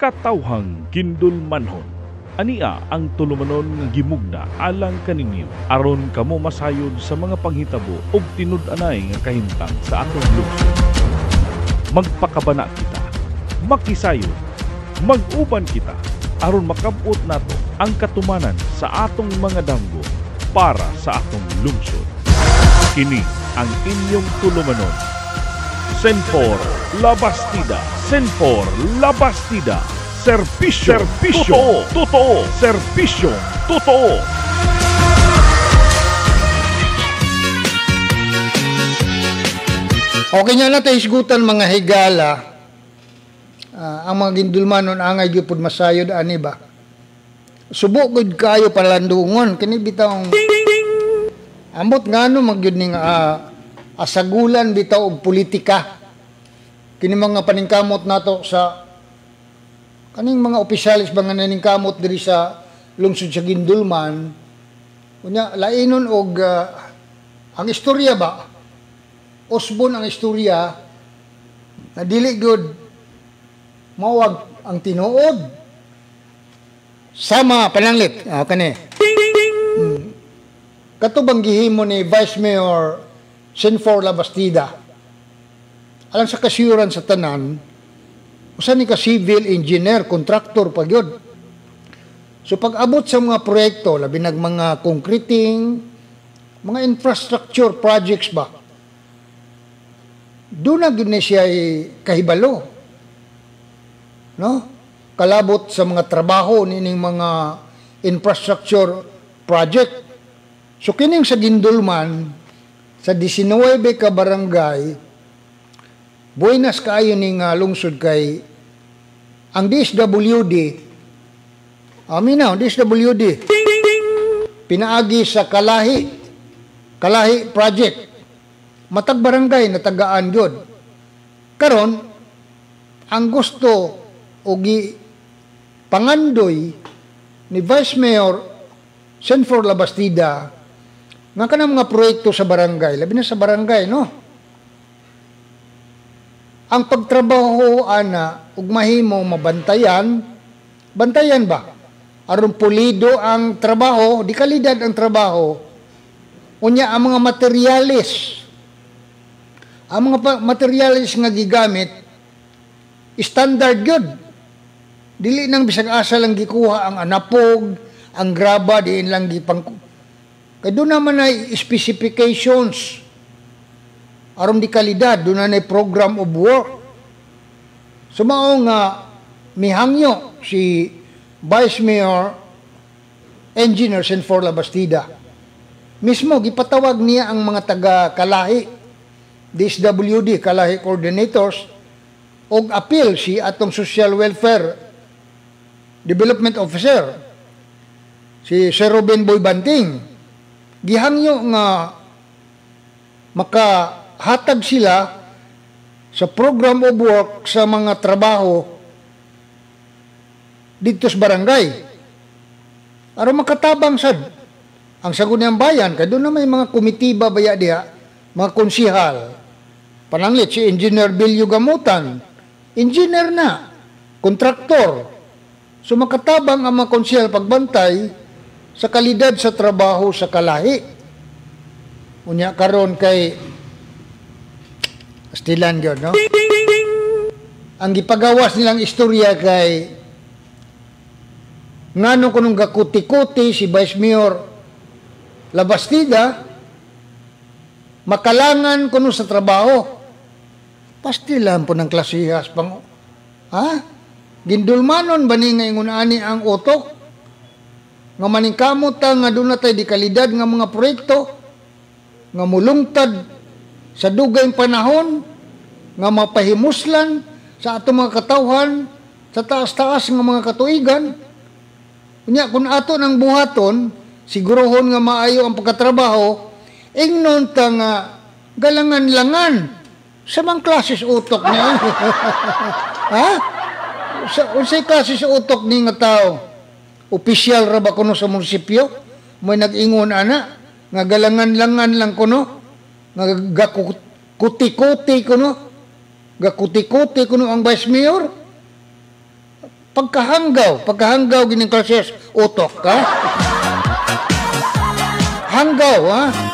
katawhang gindulmanhon. Ania ang tulumanon nga gimugna alang kaninyo aron kamo masayod sa mga panghitabo ug tinud-anay nga kahimtang sa atong lungsod. Magpakabana kita, makisayod, mag-uban kita aron makabot nato ang katumanan sa atong mga damgo para sa atong lungsod. Kini ang inyong tulumanon. Senfor Labastida, Senfor Labastida. Serbisyo totoo. Serbisyo totoo. Okay nga natin isgutan mga higala. Ang mga gindulmanon angay gyud pud masayod ani ba. Subok gud kayo palandungon kini bitaw ambot ngano magyud ning asagulan bitaw og politika. Kini mga paningkamot nato sa kaning mga opisyalis ba nga naningkamot diri sa lungsod sa Gindulman, unya lainon og ang istorya ba? Usbon ang istorya na dili gud mawag ang tinuod. Sama pananglit, kani. Katubang gihimo ni Vice Mayor Senfor Labastida. Alang sa kasyuran sa tanan, usa ni ka civil engineer, contractor pa gyud. So pag-abot sa mga proyekto, labi nag mga concreting, mga infrastructure projects ba, doon na gyud na siya kahibalo. No? Kalabot sa mga trabaho nining mga infrastructure project. So kining sa Gindulman, sa 19 ka barangay, buenas kaayo ning lungsod kay ang DSWD. DSWD pinaagi sa Kalahi project. Matag barangay na tagaan gyud. Karon ang gusto og pangandoy ni Vice Mayor Senfor Labastida nga kanang mga proyekto sa barangay, labi na sa barangay, no? Ang pagtrabaho ana ug mahimo mabantayan ba aron pulido ang trabaho, di kalidad ang trabaho. Unya ang mga materialis nga gigamit standard gyud. Dili nang bisag asa lang gikuha ang anapog, ang graba diin lang gipang kay do naman ay specifications aron di kalidad, doon na program of work. Sumao nga mihangyo si Vice Mayor Engineer Senfor Labastida. Mismo gipatawag niya ang mga taga Kalahi, DSWD, Kalahi coordinators, og appeal si atong Social Welfare Development Officer, si Sir Ruben Boy Banting. Gihangyo nga hatag sila sa program of work sa mga trabaho dito sa barangay. Aron makatabang sad ang Sangguniang Bayan, kay doon na may mga komitiba baya diha, mga konsihal. Pananglit si Engineer Bilyo Gamutan, engineer na, kontraktor. So makatabang ang mga konsihal pagbantay sa kalidad sa trabaho sa Kalahi. Unya karon kay stilan gyud, no? Ang gipagawas nilang istorya kay ngano kunong gakuti-kuti si Vice Mayor Labastida makalangan kuno sa trabaho. Pastilan po ng klasihas pang Gindulmanon ba ni nga ingon ani ang utok nga maningkamot nga doon na tayo di kalidad nga mga proyekto nga mulungtad sa dugay panahon nga mapahimuslan sa atong mga katawhan sa taas-taas nga mga katuigan. Unya kung ato nang buhaton sigurohon nga maayo ang pagkatrabaho, ingnon ta nga galangan-langan sa mga klases utok niya. Unsay klases utok ni nga tao? Opisyal ra ba kuno sa munisipyo? May nag-ingon ana nga galangan-langan lang kuno. Gakuti-kuti kuno ang Vice Mayor. pagkahanggaw gining klases utok ka. Hanggaw, ha?